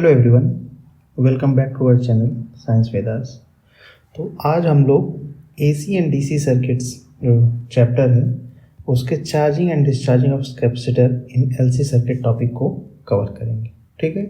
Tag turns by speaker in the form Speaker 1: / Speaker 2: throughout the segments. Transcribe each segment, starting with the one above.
Speaker 1: Hello everyone, welcome back to our channel science Vedas. तो आज हम लोग एसी एंड डीसी सर्किट्स जो चैप्टर है उसके charging and discharging of capacitor in LC circuit topic को कवर करेंगे। ठीक है,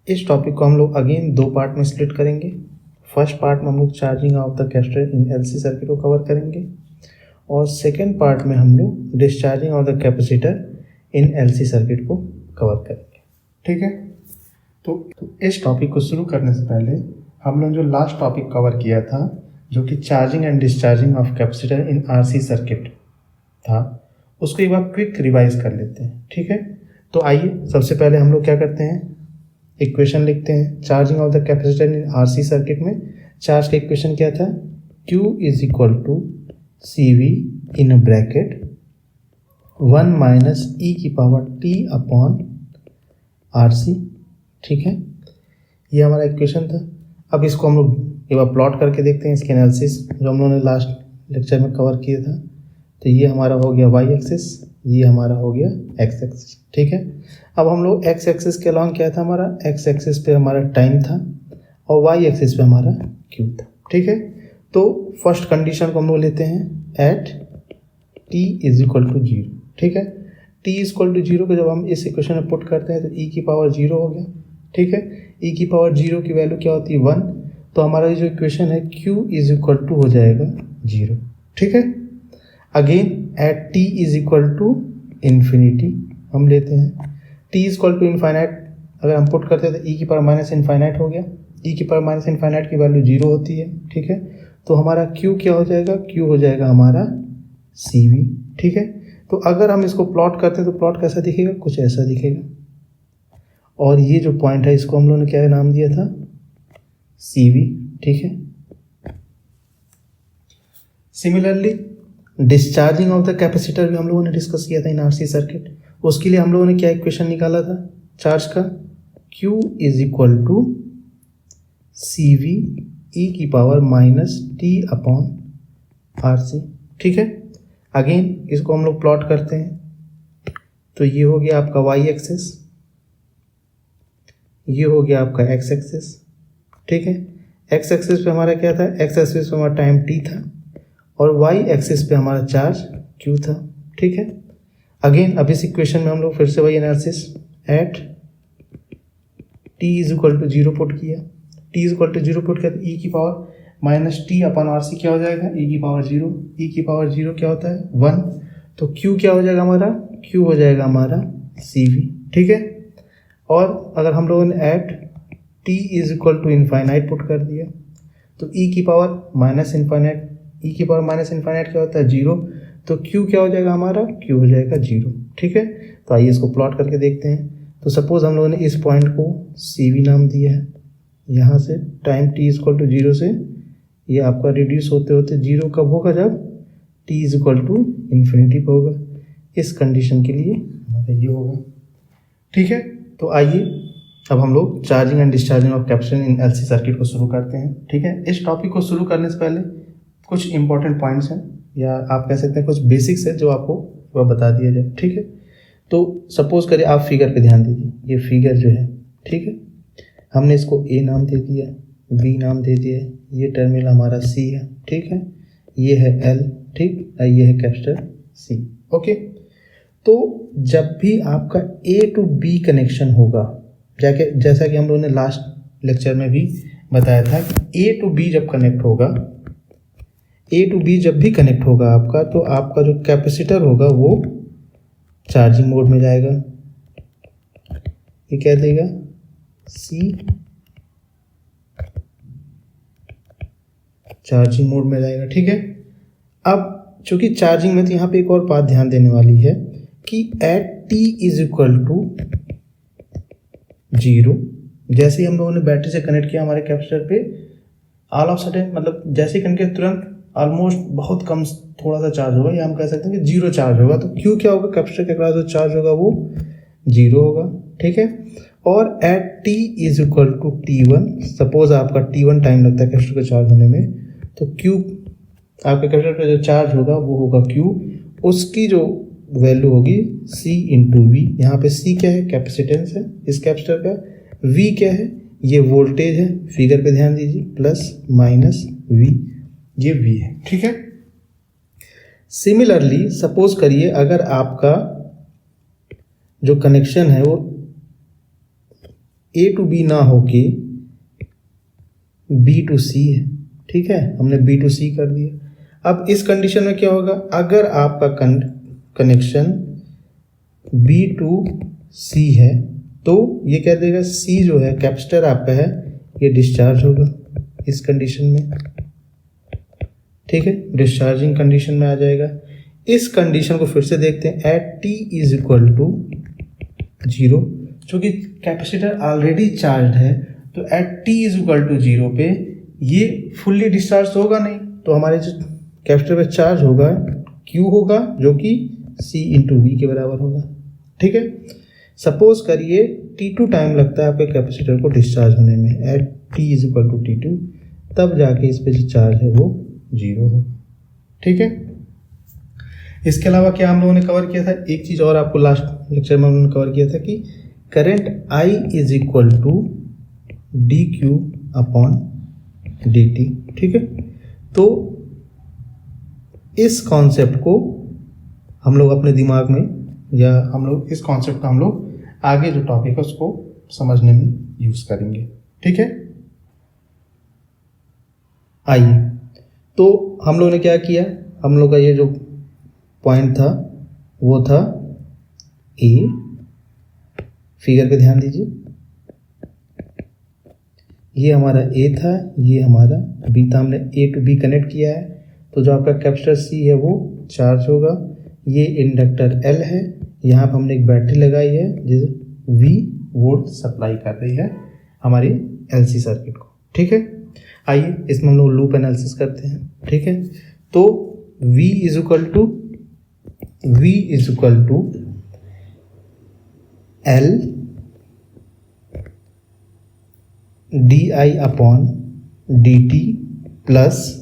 Speaker 1: इस टॉपिक को हम लोग अगेन दो पार्ट में स्प्लिट करेंगे। फर्स्ट पार्ट में हम लोग charging of the capacitor in LC circuit को कवर करेंगे और सेकेंड पार्ट में हम लोग discharging of the capacitor in LC circuit को कवर करेंगे। ठीक है, तो इस टॉपिक को शुरू करने से पहले हम लोग जो लास्ट टॉपिक कवर किया था जो कि charging and discharging of capacitor in RC circuit था, उसको एक बार क्विक रिवाइज कर लेते हैं। ठीक है, तो आइए सबसे पहले हम लोग क्या करते हैं, इक्वेशन लिखते हैं। Charging of the capacitor in RC circuit में चार्ज का इक्वेशन क्या था, Q is equal to C V in a bracket 1 minus e की power t upon R C. ठीक है, ये हमारा इक्वेशन था। अब इसको हम लोग एक बार प्लॉट करके देखते हैं, इसके एनालिसिस जो हम लोगों ने लास्ट लेक्चर में कवर किया था। तो ये हमारा हो गया वाई एक्सिस, ये हमारा हो गया एक्स एक्सिस। ठीक है, अब हम लोग एक्स एक्सिस के अलॉन्ग क्या था, हमारा एक्स एक्सिस पे हमारा टाइम था और वाई एक्सिस पे हमारा क्यू था। ठीक है, तो फर्स्ट कंडीशन को हम लोग लेते हैं at t is equal to 0। ठीक है, टी इज इक्वल टू 0 को जब हम इस इक्वेशन में पुट करते हैं तो ई की पावर 0 हो गया। ठीक है, ई की पावर 0 की वैल्यू क्या होती है 1, तो हमारा जो इक्वेशन है Q इज इक्वल टू हो जाएगा 0। ठीक है, again at T is equal to infinity हम लेते हैं, T is equal to infinite अगर हम पुट करते हैं तो ई की पावर माइनस इनफाइनाइट हो गया। ई की पावर माइनस इनफाइनाइट की वैल्यू 0 होती है। ठीक है, तो हमारा Q क्या हो जाएगा, Q हो जाएगा हमारा CV। ठीक है, तो अगर हम इसको प्लॉट करते हैं तो प्लॉट कैसा दिखेगा, कुछ ऐसा दिखेगा। और ये जो पॉइंट है इसको हम लोगों ने क्या नाम दिया था, CV। ठीक है, similarly discharging of the capacitor भी हम लोगों ने डिस्कस किया था इन आरसी सर्किट। उसके लिए हम लोगों ने क्या इक्वेशन निकाला था चार्ज का, Q is equal to CV e की power minus t upon RC। ठीक है, अगेन इसको हम लोग प्लॉट करते हैं तो ये हो गया आपका वाई एक्सिस, ये हो गया आपका एक्स एक्सिस। ठीक है, एक्स एक्सिस पे हमारा क्या था, एक्स एक्सिस पे हमारा टाइम टी था और वाई एक्सिस पे हमारा चार्ज क्यू था। ठीक है, अगेन अब इस इक्वेशन में हम लोग फिर से वही analysis at t is equal to 0 put किया, t is equal to 0 put किया तो ई की power minus t upon R C क्या हो जाएगा, ई की पावर 0, ई की पावर 0 क्या होता है 1, तो क्यू क्या हो जाएगा हमारा, क्यू हो जाएगा हमारा सी वी। ठीक है, और अगर हम लोगों ने at t is equal to infinite put कर दिया तो e की पावर माइनस इनफाइनाइट, e की पावर माइनस इनफाइनाइट क्या होता है 0, तो q क्या हो जाएगा हमारा, q हो जाएगा 0। ठीक है, तो आइए इसको प्लॉट करके देखते हैं। तो सपोज हम लोगों ने इस पॉइंट को CV नाम दिया है, यहाँ से time t is equal to 0 से ये आपका रिड्यूस होते होते 0 कब होगा, जब t is equal to infinity पर होगा। इस कंडीशन के लिए हमारा ये होगा। ठीक है, तो आइए अब हम लोग charging and discharging of capacitor in LC circuit को शुरू करते हैं। ठीक है, इस टॉपिक को शुरू करने से पहले कुछ इंपॉर्टेंट पॉइंट्स हैं या आप कह सकते हैं कुछ बेसिक्स है जो आपको वह बता दिया जाए। ठीक है, तो सपोज करिए आप फिगर पे ध्यान दीजिए, ये फिगर जो है, ठीक है, हमने इसको A नाम दे दिया, B नाम दे दिया, ये टर्मिनल हमारा C है। ठीक है, ये है L, ठीक, ये है कैपेसिटर C। ओके, तो जब भी आपका A टू B कनेक्शन होगा, जैसा कि हम लोगों ने लास्ट लेक्चर में भी बताया था कि A टू B जब कनेक्ट होगा, A टू B जब भी कनेक्ट होगा आपका, तो आपका जो कैपेसिटर होगा वो चार्जिंग मोड में जाएगा। ये क्या देगा, C चार्जिंग मोड में जाएगा। ठीक है, अब चूंकि चार्जिंग में, तो यहाँ पे एक और बात ध्यान देने वाली है कि at t is equal to 0, जैसे ही हम लोगों ने बैटरी से कनेक्ट किया हमारे कैपेसिटर पे, ऑल ऑफ सडन मतलब जैसे ही कनेक्ट किया तुरंत ऑलमोस्ट बहुत कम थोड़ा सा चार्ज होगा, या हम कह सकते हैं कि 0 चार्ज होगा। तो क्यों क्या होगा, कैपेसिटर के अक्रॉस जो चार्ज होगा वो 0 होगा। ठीक है, और at t is equal to T1, suppose आपका T1 टाइम लगता है कैपेसिटर को चार्ज होने में, तो Q आपके कैपेसिटर का जो चार्ज होगा वो होगा Q, उसकी जो वैल्यू होगी C इंटू वी। यहाँ पे C क्या है, कैपेसिटेंस है इस कैपेसिटर का, V क्या है, ये वोल्टेज है, फिगर पे ध्यान दीजिए, प्लस माइनस V, ये V है, ठीक है। सिमिलरली सपोज करिए अगर आपका जो कनेक्शन है वो A to B ना होके B to C है, ठीक है, हमने B to C कर दिया। अब इस कंडीशन में क्या होगा, अगर आपका कनेक्शन B to C है तो ये क्या देगा, C जो है कैपेसिटर आपका है ये डिस्चार्ज होगा इस कंडीशन में, ठीक है, डिस्चार्जिंग कंडीशन में आ जाएगा। इस कंडीशन को फिर से देखते हैं, at t is equal to 0, चूँकि कैपेसिटर ऑलरेडी चार्ज है तो at t is equal to 0 पे ये फुल्ली डिस्चार्ज होगा नहीं, तो हमारे जो कैपेसिटर पे चार्ज होगा Q होगा जो कि C इंटू V के बराबर होगा, ठीक है। सपोज करिए T2 टाइम लगता है आपके कैपेसिटर को डिस्चार्ज होने में, at t is equal to T2, तब जाके इस पे जो चार्ज है वो 0 हो, ठीक है। इसके अलावा क्या हम लोगों ने कवर किया था, एक चीज़ और आपको लास्ट लेक्चर में हमने कवर किया था कि current I is equal to dq upon dt, ठीक है। तो इस कॉन्सेप्ट को हम लोग अपने दिमाग में, या हम लोग इस कॉन्सेप्ट का हम लोग आगे जो टॉपिक है उसको समझने में यूज करेंगे, ठीक है। आइए, तो हम लोगों ने क्या किया, हम लोग का ये जो पॉइंट था वो था A, फिगर पे ध्यान दीजिए, ये हमारा A था, ये हमारा B था, हमने A टू B कनेक्ट किया है, तो जो आपका कैपेसिटर C है वो चार्ज होगा, ये इंडक्टर L है, यहाँ पर हमने एक बैटरी लगाई है जिस V वोल्ट सप्लाई कर रही है हमारी LC सर्किट को, ठीक है। आइए इसमें हम लोग लूप एनालिसिस करते हैं, ठीक है। तो V is equal to L di upon dt plus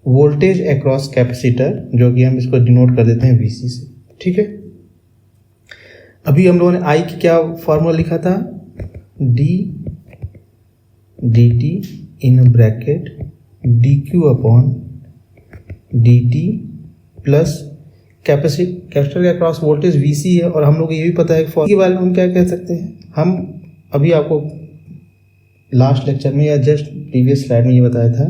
Speaker 1: voltage across capacitor, जो कि हम इसको डिनोट कर देते हैं VC से, ठीक है। अभी हम लोगों ने I की क्या फॉर्मूला लिखा था, d dt in bracket dq upon dt plus capacitor के अक्रॉस वोल्टेज VC है, और हम लोग को ये भी पता है कि के बारे में हम क्या कह सकते हैं, हम अभी आपको लास्ट लेक्चर में या जस्ट प्रीवियस स्लाइड में ये बताया था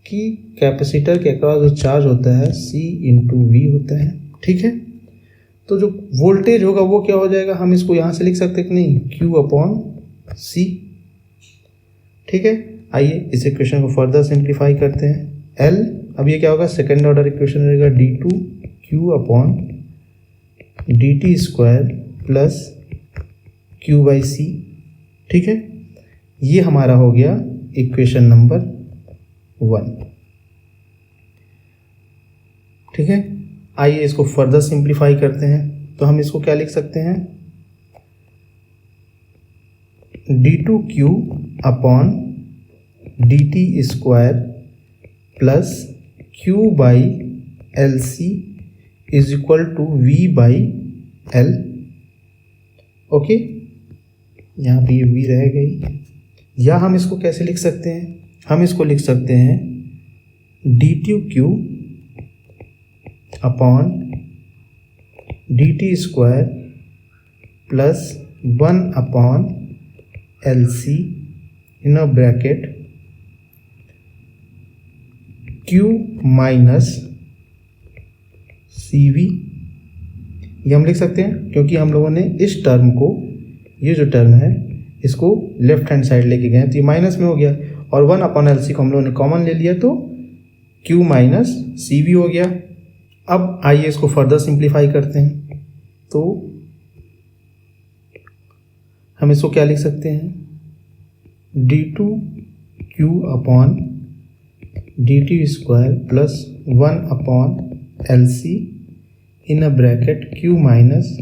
Speaker 1: कि कैपेसिटर के अक्रॉस जो चार्ज होता है C इंटू V होता है, ठीक है। तो जो वोल्टेज होगा वो क्या हो जाएगा, हम इसको यहाँ से लिख सकते हैं कि नहीं, Q अपॉन C, ठीक है। आइए इस इक्वेशन को फर्दर सिंप्लीफाई करते हैं, L, अब ये क्या होगा, सेकेंड ऑर्डर इक्वेशन रहेगा d2q upon dt square plus q by C, ठीक है। ये हमारा हो गया इक्वेशन नंबर 1, ठीक है। आइए इसको फर्दर सिंप्लीफाई करते हैं, तो हम इसको क्या लिख सकते हैं, d2q upon dt square plus q by LC is equal to V by L, okay. यहाँ पे ये V रह गई, या हम इसको कैसे लिख सकते हैं, हम इसको लिख सकते हैं d2q upon dt square plus 1 upon LC in a bracket Q minus CV, ये हम लिख सकते हैं क्योंकि हम लोगों ने इस टर्म को, ये जो टर्म है इसको लेफ्ट हैंड साइड लेके गए तो ये माइनस में हो गया, और 1 अपॉन LC को हम लोगों ने कॉमन ले लिया तो Q माइनस CV हो गया। अब आइए इसको फर्दर सिंप्लीफाई करते हैं, तो हम इसको क्या लिख सकते हैं, d2q upon dt square plus 1 upon LC in a bracket Q minus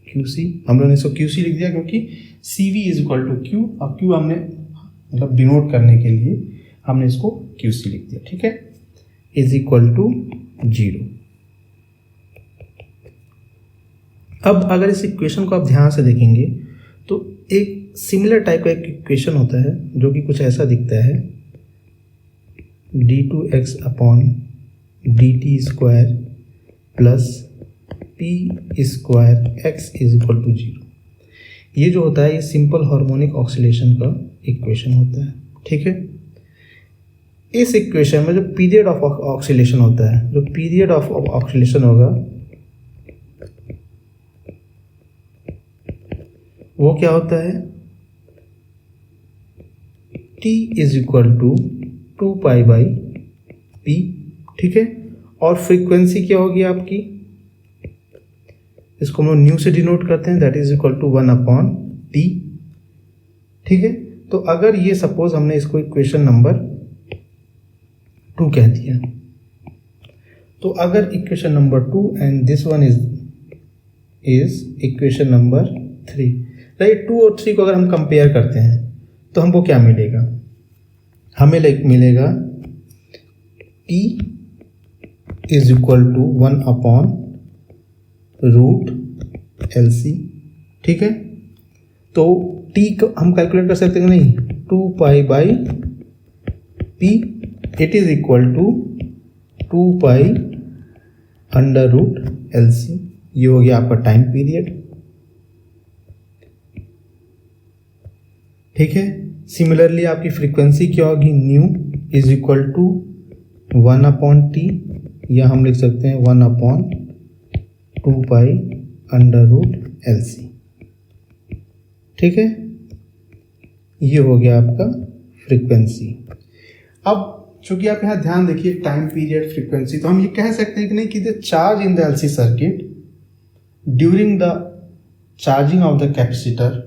Speaker 1: QC, हम लोगों ने इसको QC लिख दिया क्योंकि CV is equal to Q, और Q हमने मतलब डिनोट करने के लिए हमने इसको QC लिख दिया, ठीक है, इज इक्वल टू 0। अब अगर इस इक्वेशन को आप ध्यान से देखेंगे तो एक सिमिलर टाइप का एक इक्वेशन होता है जो कि कुछ ऐसा दिखता है, d2x upon dt square plus p square x is equal to 0। ये जो होता है ये सिंपल हार्मोनिक ऑक्सीलेशन का इक्वेशन होता है, ठीक है। इस इक्वेशन में जो पीरियड ऑफ ऑक्सीलेशन होता है, जो पीरियड ऑफ ऑक्सीलेशन होगा वो क्या होता है, t is equal to 2 pi by p, ठीक है। और फ्रीक्वेंसी क्या होगी आपकी, इसको हम लोग न्यू से डिनोट करते हैं, that is equal to 1 upon t, ठीक है। तो अगर ये सपोज हमने इसको इक्वेशन नंबर 2 कह दिया, तो अगर equation number 2 and this one is equation number 3, right. 2 और 3 को अगर हम कंपेयर करते हैं तो हमको क्या मिलेगा, हमें मिलेगा t is equal to 1 upon root LC, ठीक है। तो t को हम कैलकुलेट कर सकते हैं नहीं, 2 pi by p it is equal to 2 pi under root LC। ये हो गया आपका टाइम पीरियड, ठीक है। सिमिलरली आपकी फ्रीक्वेंसी क्या होगी, nu is equal to 1 upon t, या हम लिख सकते हैं 1 upon 2 pi under root LC, ठीक है। ये हो गया आपका फ्रीक्वेंसी। अब चूंकि आप यहाँ ध्यान देखिए टाइम पीरियड फ्रीक्वेंसी, तो हम ये कह सकते हैं कि नहीं कि the charge in the LC circuit during the charging of the capacitor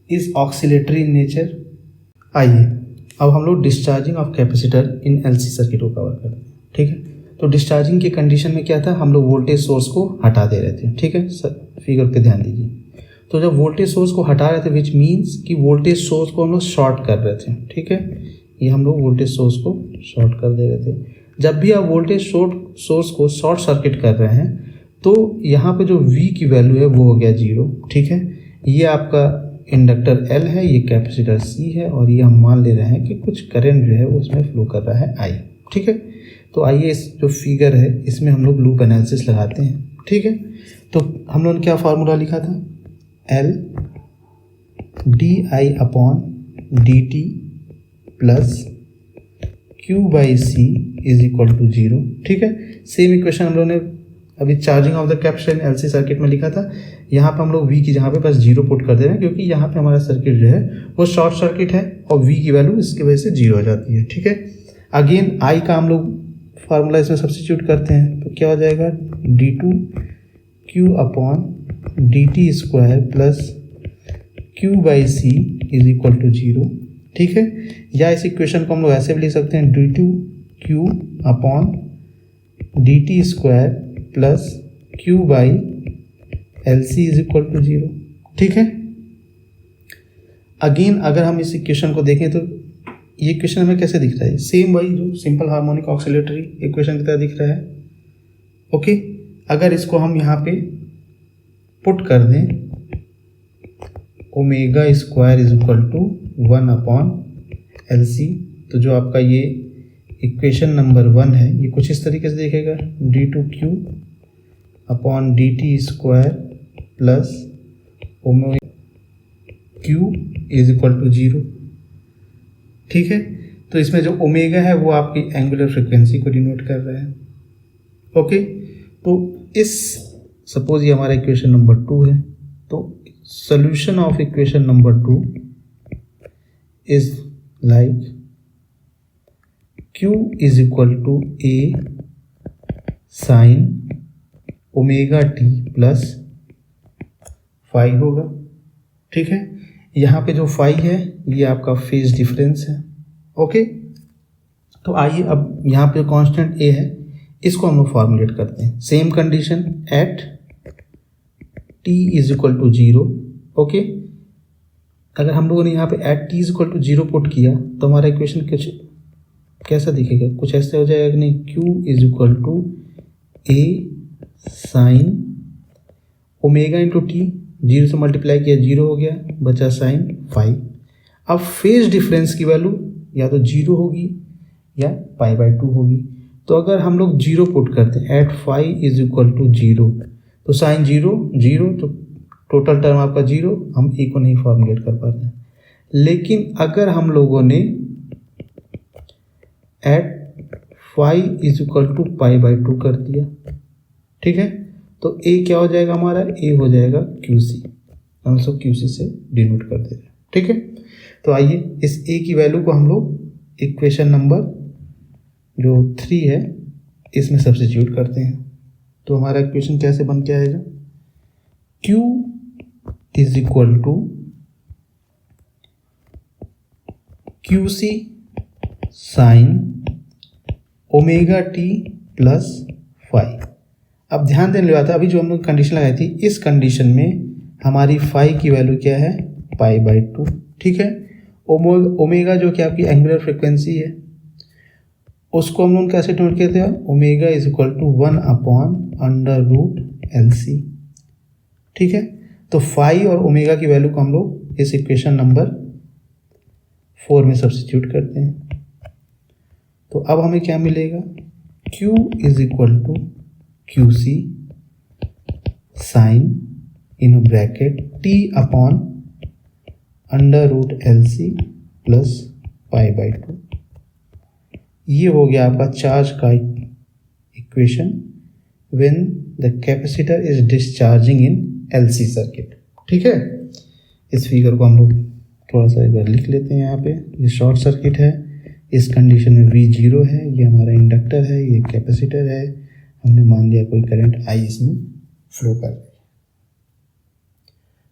Speaker 1: is oscillatory in nature. आइए अब हम लोग discharging of capacitor in LC circuit को कवर करते हैं, ठीक है। तो डिस्चार्जिंग की कंडीशन में क्या था, हम लोग वोल्टेज सोर्स को हटा दे रहे थे, ठीक है। फिगर पे ध्यान दीजिए। तो जब वोल्टेज सोर्स को हटा रहे थे विच मीन्स कि वोल्टेज सोर्स को हम लोग शॉर्ट कर रहे थे, ठीक है। ये हम लोग वोल्टेज सोर्स को शॉर्ट कर दे रहे थे। जब भी आप वोल्टेज सोर्स को शॉर्ट सर्किट कर रहे हैं तो यहाँ पे जो V की वैल्यू है वो हो गया 0, ठीक है। ये आपका इंडक्टर L है, ये कैपेसिटर C है, और ये हम मान ले रहे हैं कि कुछ करंट जो है वो उसमें फ्लो कर रहा है I, ठीक है। तो आइए इस जो फिगर है इसमें हम लोग लूप एनालिसिस लगाते हैं, ठीक है। तो हम लोगों ने क्या फार्मूला लिखा था, L di upon dt plus Q by C is equal to 0, ठीक है। सेम इक्वेशन हम लोगों ने अभी charging of the capacitor in LC circuit में लिखा था। यहाँ पे हम लोग V की जगह पे बस 0 पुट कर दे रहे हैं, क्योंकि यहाँ पे हमारा सर्किट जो है वो शॉर्ट सर्किट है और V की वैल्यू इसकी वजह से 0 हो जाती है, ठीक है। अगेन I का हम लोग फार्मूला इसमें सब्स्टिट्यूट करते हैं, तो क्या हो जाएगा, d2q upon dt square plus q by C is equal to 0, ठीक है। या इस इक्वेशन को हम लोग ऐसे भी लिख सकते हैं, d2q upon dt square plus q by LC is equal to 0, ठीक है। अगेन अगर हम इस इक्वेशन को देखें तो ये इक्वेशन हमें कैसे दिख रहा है, सेम वही जो सिंपल हार्मोनिक ऑक्सीलेटरी इक्वेशन की तरह दिख रहा है, ओके। अगर इसको हम यहाँ पे पुट कर दें, omega square is equal to 1 upon LC, तो जो आपका ये इक्वेशन नंबर 1 है ये कुछ इस तरीके से दिखेगा, d2q upon dt square plus omega q is equal to 0, ठीक है। तो इसमें जो ओमेगा है वो आपकी एंगुलर फ्रीक्वेंसी को डिनोट कर रहा है, ओके। तो इस सपोज ये हमारा इक्वेशन नंबर 2 है, तो solution of equation number 2 is like Q is equal to A sine omega t plus phi होगा, ठीक है। यहाँ पे जो फाई है ये आपका फेज डिफरेंस है, ओके। तो आइए अब यहाँ पे कांस्टेंट A है इसको हम लोग फॉर्मुलेट करते हैं, same condition at t is equal to 0, okay. अगर हम लोगों ने यहाँ पे at t is equal to 0 put किया तो हमारा इक्वेशन कुछ कैसा दिखेगा, कुछ ऐसे हो जाएगा कि नहीं, Q is equal to A sine omega into t zero से मल्टीप्लाई किया, जीरो हो गया, बचा साइन 5। अब फेज डिफरेंस की वैल्यू या तो जीरो होगी या π/2 होगी। तो अगर हम लोग जीरो पुट करते हैं at five is equal to zero, तो साइन जीरो जीरो, तो टोटल टर्म आपका जीरो, हम ए को नहीं फॉर्मुलेट कर पा रहे हैं। लेकिन अगर हम लोगों ने at five is equal to π/2 कर दिया, ठीक है, तो ए क्या हो जाएगा हमारा, ए हो जाएगा QC, हम सब QC से डिनोट कर दे रहे हैं, ठीक है। तो आइए इस ए की वैल्यू को हम लोग इक्वेशन नंबर जो 3 है इसमें सब्स्टिट्यूट करते हैं। तो हमारा इक्वेशन कैसे बन के आएगा, Q is equal to QC sine omega t plus 5। अब ध्यान देने वाली बात है, अभी जो हम लोग कंडीशन लगाई थी, इस कंडीशन में हमारी फाई की वैल्यू क्या है, π/2, ठीक है। ओमेगा जो कि आपकी एंगुलर फ्रिक्वेंसी है, उसको हम लोग कैसे नोट करते हैं, omega is equal to 1/√LC, ठीक है। तो फाई और ओमेगा की वैल्यू को हम लोग इस इक्वेशन नंबर 4 में सब्स्टिट्यूट करते हैं। तो अब हमें क्या मिलेगा, Q is equal to QC sine in bracket T/√LC plus π/2। ये हो गया आपका चार्ज का equation when the capacitor is discharging in LC circuit, ठीक है। इस फिगर को हम लोग थोड़ा सा एक बार लिख लेते हैं। यहाँ पे ये शॉर्ट सर्किट है, इस कंडीशन में V0 है, ये हमारा इंडक्टर है, ये कैपेसिटर है, हमने मान लिया कोई करंट I इसमें फ्लो कर रही है,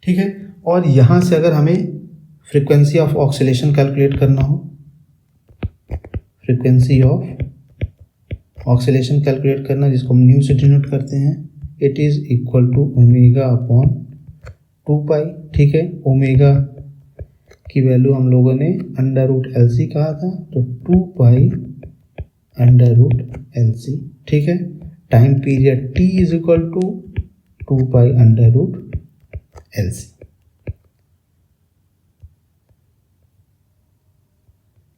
Speaker 1: ठीक है। और यहाँ से अगर हमें फ्रीक्वेंसी ऑफ ऑक्सीलेशन कैलकुलेट करना हो, फ्रीक्वेंसी ऑफ ऑक्सीलेशन कैलकुलेट करना, जिसको हम न्यू से डिनोट करते हैं, इट इज़ इक्वल टू ω/2π, ठीक है। ओमेगा की वैल्यू हम लोगों ने √LC कहा था, तो 2π√LC, ठीक है। Time period T is equal to 2π√LC।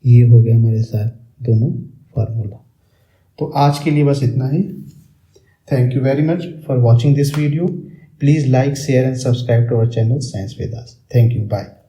Speaker 1: ये हो गया हमारे साथ दोनों फार्मूला। तो आज के लिए बस इतना ही। Thank you very much for watching this video. Please like, share and subscribe to our channel science Vedas. Thank you, bye.